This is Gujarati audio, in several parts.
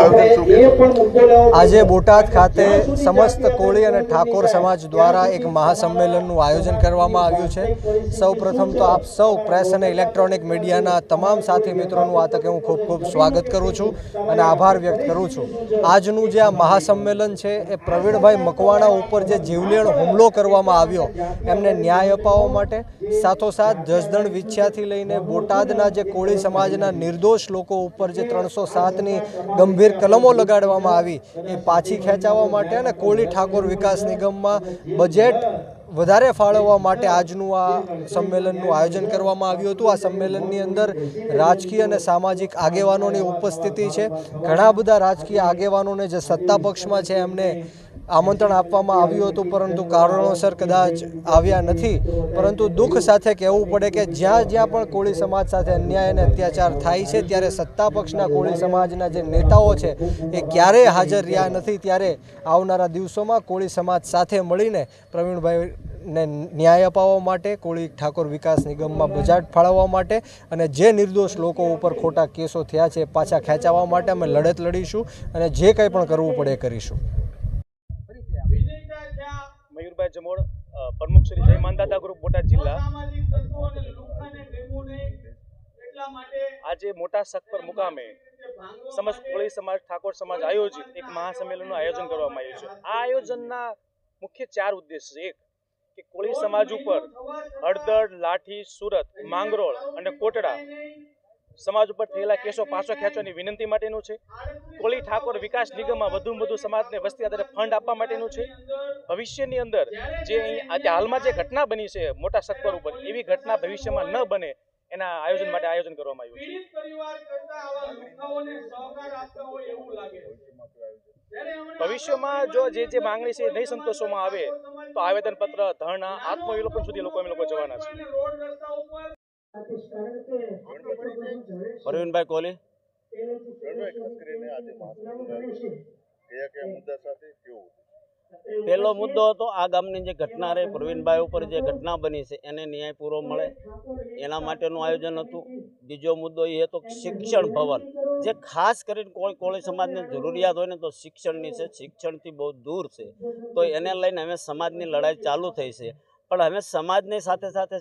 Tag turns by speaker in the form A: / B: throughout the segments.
A: આયોજન શું?
B: આજે બોટાદ ખાતે સમસ્ત કોળી અને ઠાકોર સમાજ દ્વારા એક મહાસંમેલનનું આયોજન કરવામાં આવ્યું છે। સૌપ્રથમ તો આપ સૌ પ્રેસ અને ઇલેક્ટ્રોનિક મીડિયાના તમામ સાથી મિત્રોનું આ તકે હું ખૂબ ખૂબ સ્વાગત કરું છું અને આભાર વ્યક્ત કરું છું। આજનું જે આ મહાસંમેલન છે એ પ્રવીણભાઈ મકવાણા ઉપર જે જીવલેણ હુમલો કરવામાં આવ્યો એમને ન્યાય અપાવવા માટે, સાથોસાથ જસદણ વિછ્યાથી લઈને બોટાદના જે કોળી સમાજના નિર્દોષ લોકો ઉપર જે 307ની ગંભીર કલમો લગાડવામાં આવી એ પાછી ખેંચાવવા માટે અને કોળી ઠાકોર વિકાસ નિગમમાં બજેટ વધારે ફાળવવા માટે આજનું આ સંમેલનનું આયોજન કરવામાં આવ્યું હતું। આ સંમેલનની અંદર રાજકીય અને સામાજિક આગેવાનોની ઉપસ્થિતિ છે। ઘણા બધા રાજકીય આગેવાનોને જે સત્તા પક્ષમાં છે એમને આમંત્રણ આપવામાં આવ્યું હતું, પરંતુ કારણોસર કદાચ આવ્યા નથી। પરંતુ દુઃખ સાથે કહેવું પડે કે જ્યાં જ્યાં પણ કોળી સમાજ સાથે અન્યાય અને અત્યાચાર થાય છે ત્યારે સત્તા પક્ષના કોળી સમાજના જે નેતાઓ છે એ ક્યારેય હાજર રહ્યા નથી। ત્યારે આવનારા દિવસોમાં કોળી સમાજ સાથે મળીને પ્રવીણભાઈને ન્યાય અપાવવા માટે, કોળી ઠાકોર વિકાસ નિગમમાં બજેટ ફાળવવા માટે અને જે નિર્દોષ લોકો ઉપર ખોટા કેસો થયા છે પાછા ખેંચાવવા માટે અમે લડત લડીશું અને જે કંઈ પણ કરવું પડે એ કરીશું।
C: મયુરભાઈ જમોડ, પ્રમુખ શ્રી જય માનદાતા ગ્રુપ બોટાદ જિલ્લા। આજે મોટા સખપર મુકામે સમસ્ત કોળી સમાજ, ઠાકોર સમાજ આયોજિત એક મહાસંમેલનનું આયોજન કરવામાં આવ્યું છે। આ આયોજનના મુખ્ય 4 ઉદ્દેશ છે। એક કે કોળી સમાજ ઉપર હળદર, લાઠી, સુરત, માંગરોળ અને કોટડા સમાજ ઉપર થયેલા કેસો પાછો ખેંચવાની વિનંતી માટેનું છે। કોળી ઠાકોર વિકાસ નિગમમાં વધુમાં વધુ સમાજને વસ્તી આધારે ફંડ આપવા માટેનું છે। ભવિષ્યની અંદર જે અહીં હાલમાં જે ઘટના બની છે મોટા સખપર ઉપર, એવી ઘટના ભવિષ્યમાં ન બને એના આયોજન માટે આયોજન કરવામાં આવ્યું છે। ભવિષ્યમાં જો જે માંગણી છે નહીં સંતોષવામાં આવે તો આવેદનપત્ર, ધરણા, આત્મવિલોપન સુધી અમે લોકો જવાના છે।
D: પ્રવીણભાઈ કોહલી। પહેલો મુદ્દો હતો આ ગામની જે ઘટના રહી, પ્રવીણભાઈ ઉપર જે ઘટના બની છે એને ન્યાય પૂરો મળે એના માટેનું આયોજન હતું। બીજો મુદ્દો એ હતો શિક્ષણ ભવન, જે ખાસ કરીને કોળી સમાજની જરૂરિયાત હોય ને તો શિક્ષણની છે, શિક્ષણથી બહુ દૂર છે, તો એને લઈને હવે સમાજની લડાઈ ચાલુ થઈ છે। પણ હવે સમાજની સાથે સાથે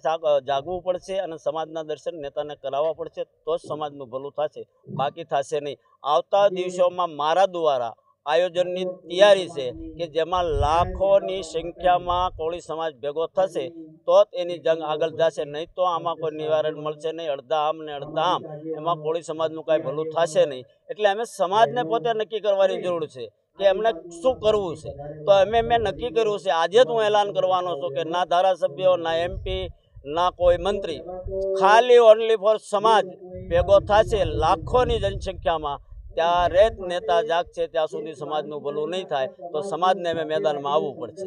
D: જાગવું પડશે અને સમાજના દર્શન નેતાને કરાવવા પડશે, તો જ સમાજનું ભલું થશે, બાકી થશે નહીં। આવતા દિવસોમાં મારા દ્વારા આયોજનની તૈયારી છે કે જેમાં લાખોની સંખ્યામાં કોળી સમાજ ભેગો થશે તો જ એની જંગ આગળ જશે, નહીં તો આમાં કોઈ નિવારણ મળશે નહીં। અડધા આમ ને અડધા આમ, એમાં કોળી સમાજનું કાંઈ ભલું થશે નહીં। એટલે અમે સમાજને પોતે નક્કી કરવાની જરૂર છે કે એમને શું કરવું છે, તો મેં નક્કી કર્યું છે। આજે જ હું એલાન કરવાનો છું કે ના ધારાસભ્યો, ના MP, ના કોઈ મંત્રી, ખાલી ઓનલી ફોર સમાજ ભેગો થશે લાખોની જનસંખ્યામાં, ત્યારે જ નેતા જાગશે, ત્યાં સુધી સમાજનું ભલું નહીં થાય, તો સમાજને અમે મેદાનમાં આવવું પડશે।